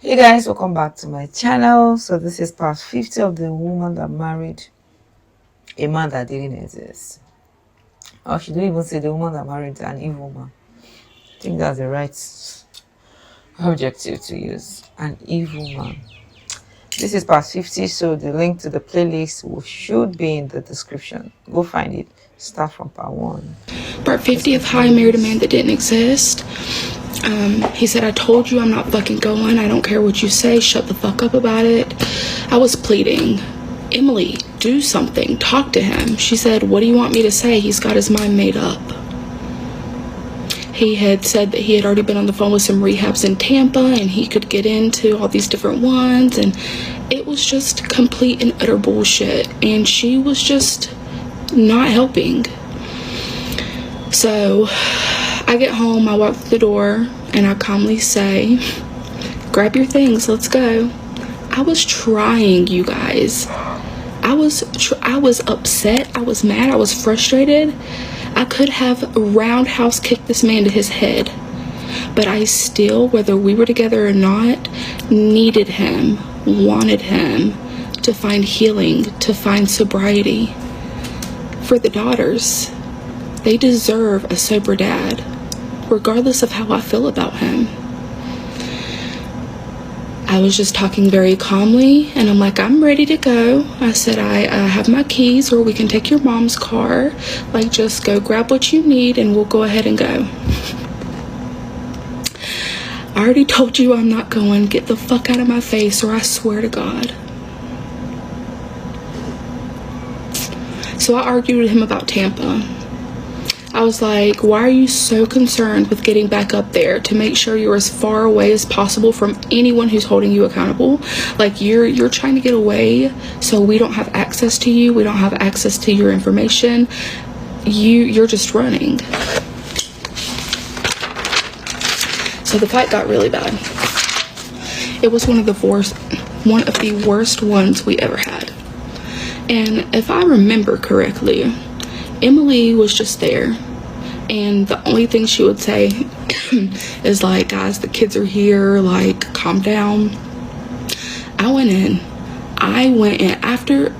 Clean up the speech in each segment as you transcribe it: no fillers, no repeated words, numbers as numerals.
Hey guys, welcome back to my channel. So this is part 50 of the woman that married a man that didn't exist. Or should we even say the woman that married an evil man? I think that's the right objective to use. An evil man. This is part 50, so the link to the playlist should be in the description. Go find it. Start from part 1. Part 50 of How I Married a Man That Didn't Exist. He said, I told you I'm not fucking going. I don't care what you say. Shut the fuck up about it. I was pleading. Emily, do something. Talk to him. She said, what do you want me to say? He's got his mind made up. He had said that he had already been on the phone with some rehabs in Tampa and he could get into all these different ones. And it was just complete and utter bullshit. And she was just not helping. So I get home, I walk through the door, and I calmly say, grab your things, let's go. I was trying, you guys. I was upset, I was mad, I was frustrated. I could have roundhouse kicked this man to his head. But I still, whether we were together or not, needed him, wanted him to find healing, to find sobriety. For the daughters, they deserve a sober dad, regardless of how I feel about him. I was just talking very calmly, and I'm like, I'm ready to go. I said, I have my keys, or we can take your mom's car. Like, just go grab what you need, and we'll go ahead and go. I already told you I'm not going. Get the fuck out of my face, or I swear to God. So I argued with him about Tampa. I was like, why are you so concerned with getting back up there to make sure you're as far away as possible from anyone who's holding you accountable? Like, you're trying to get away so we don't have access to you. We don't have access to your information. You're just running. So the fight got really bad. It was one of the worst ones we ever had. And if I remember correctly, Emily was just there, and the only thing she would say is like, guys, the kids are here, like, calm down. I went in after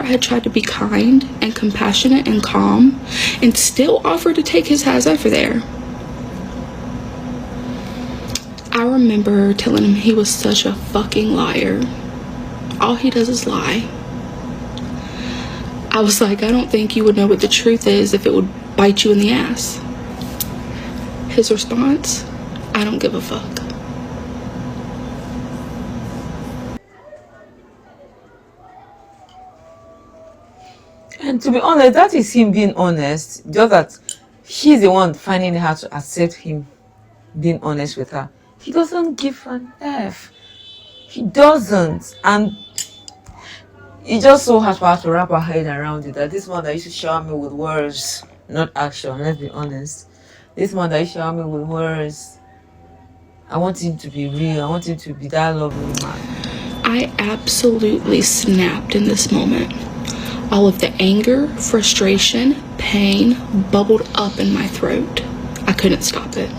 I had tried to be kind and compassionate and calm, and still offered to take his ass over there. I remember telling him he was such a fucking liar. All he does is lie. I was like, I don't think you would know what the truth is if it would bite you in the ass. His response, I don't give a fuck. And to be honest, that is him being honest. Just that she's the one finding it hard to accept him being honest with her. He doesn't give an F. He doesn't. And it just so hard for her to wrap her head around it, that this man that used to shower me with words, not action, let's be honest. This man that used to shower me with words, I want him to be real. I want him to be that lovely man. I absolutely snapped in this moment. All of the anger, frustration, pain bubbled up in my throat. I couldn't stop it.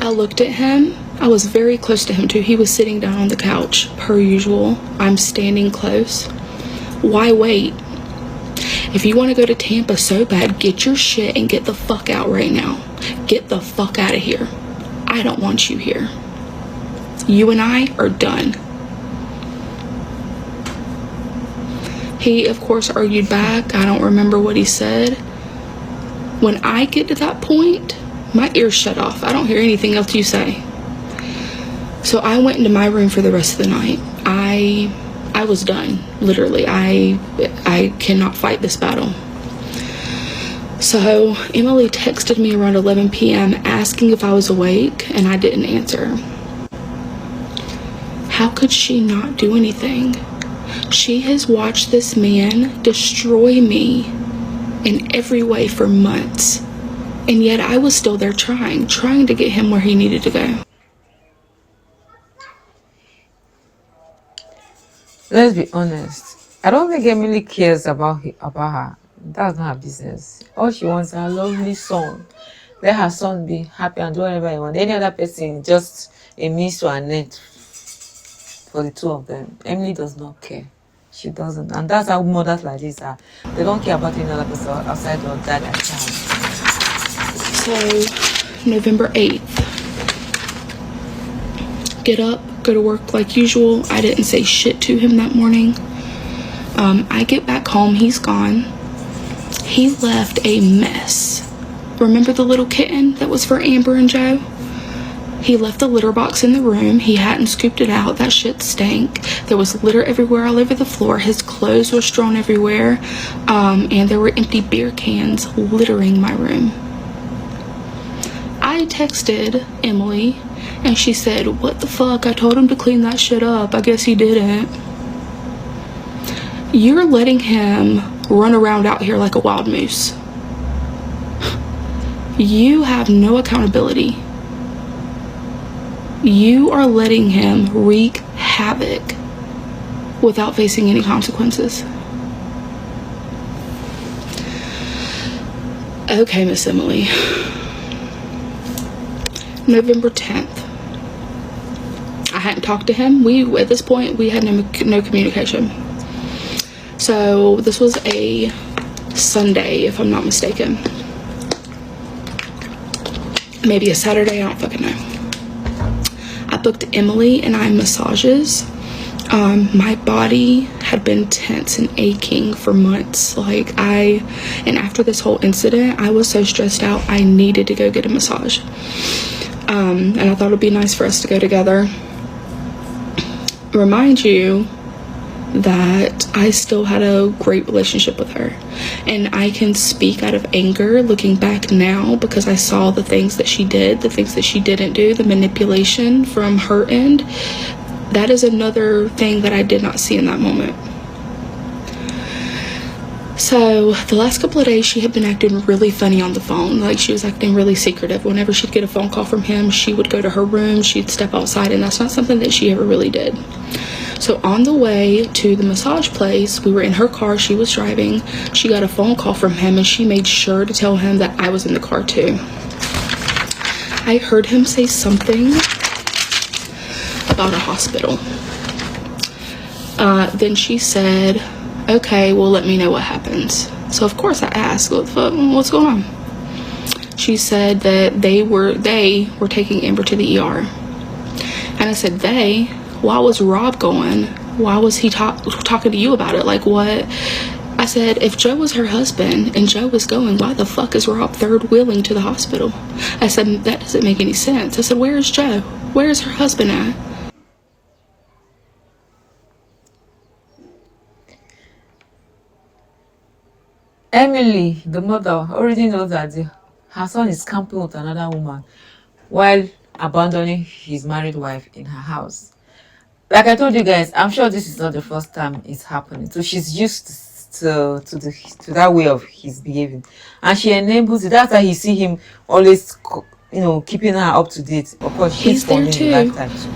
I looked at him. I was very close to him too. He was sitting down on the couch, per usual. I'm standing close. Why wait? If you want to go to Tampa so bad, get your shit and get the fuck out right now. Get the fuck out of here. I don't want you here. You and I are done. He, of course, argued back. I don't remember what he said. When I get to that point, my ears shut off. I don't hear anything else you say. So I went into my room for the rest of the night. I was done, literally. I cannot fight this battle. So Emily texted me around 11 p.m. asking if I was awake, and I didn't answer. How could she not do anything? She has watched this man destroy me in every way for months, and yet I was still there trying to get him where he needed to go. Let's be honest. I don't think Emily cares about her. That's not her business. All she wants is her lovely son. let her son be happy and do whatever he wants. Any other person, just a means to an end for the two of them. Emily does not care. She doesn't. And that's how mothers like this are. They don't care about any other person outside of that their child. So, November 8th. Get up, go to work like usual. I didn't say shit to him that morning. I get back home, he's gone. He left a mess. Remember the little kitten that was for Amber and Joe? He left the litter box in the room. He hadn't scooped it out. That shit stank. There was litter everywhere, all over the floor. His clothes were strewn everywhere. And there were empty beer cans littering my room. I texted Emily and she said, what the fuck? I told him to clean that shit up. I guess he didn't. You're letting him run around out here like a wild moose. You have no accountability. You are letting him wreak havoc without facing any consequences. Okay, Miss Emily. November 10th. I hadn't talked to him. At this point, we had no communication. So this was a Sunday, if I'm not mistaken. Maybe a Saturday, I don't fucking know. I booked Emily and I massages. My body had been tense and aching for months. And after this whole incident, I was so stressed out, I needed to go get a massage. And I thought it'd be nice for us to go together. Remind you that I still had a great relationship with her, and I can speak out of anger looking back now because I saw the things that she did, the things that she didn't do, the manipulation from her end. That is another thing that I did not see in that moment. So the last couple of days she had been acting really funny on the phone. Like, she was acting really secretive. Whenever she'd get a phone call from him, she would go to her room, she'd step outside, and that's not something that she ever really did. So on the way to the massage place, we were in her car, she was driving, she got a phone call from him, and she made sure to tell him that I was in the car too. I heard him say something about a hospital. Then she said, okay, well, let me know what happens. So of course I asked, what's going on? She said that they were taking Amber to the ER. And I said, why was Rob going? Why was he talking to you about it? Like, what? I said, if Joe was her husband and Joe was going, why the fuck is Rob third wheeling to the hospital? I said, that doesn't make any sense. I said, where is Joe? Where is her husband at? Emily, the mother, already knows that her son is camping with another woman while abandoning his married wife in her house. Like I told you guys, I'm sure this is not the first time it's happening. So she's used to that way of his behaving, and she enables it. That's why you see him always, keeping her up to date. Of course, He's there too. Lifetime too.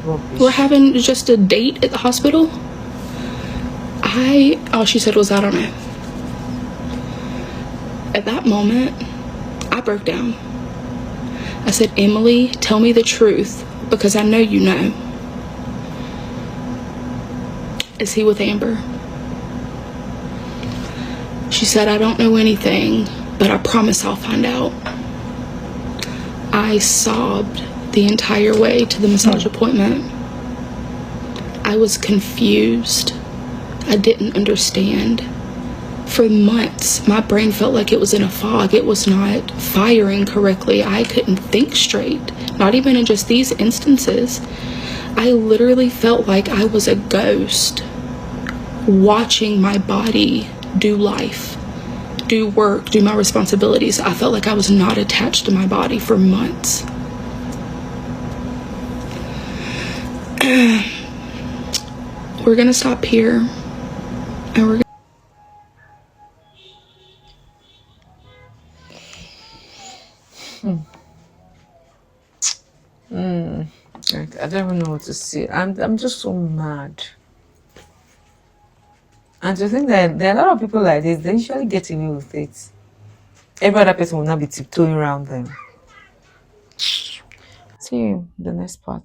Rubbish. We're having just a date at the hospital. All she said was, I don't know. At that moment, I broke down. I said, Emily, tell me the truth, because I know you know. Is he with Amber? She said, I don't know anything, but I promise I'll find out. I sobbed the entire way to the massage appointment. I was confused. I didn't understand. For months, my brain felt like it was in a fog. It was not firing correctly. I couldn't think straight, not even in just these instances. I literally felt like I was a ghost watching my body do life, do work, do my responsibilities. I felt like I was not attached to my body for months. We're gonna stop here, and we're I don't even know what to say. I'm just so mad. And to think that there are a lot of people like this, they usually get away with it. Every other person will not be tiptoeing around them. See you in the next part.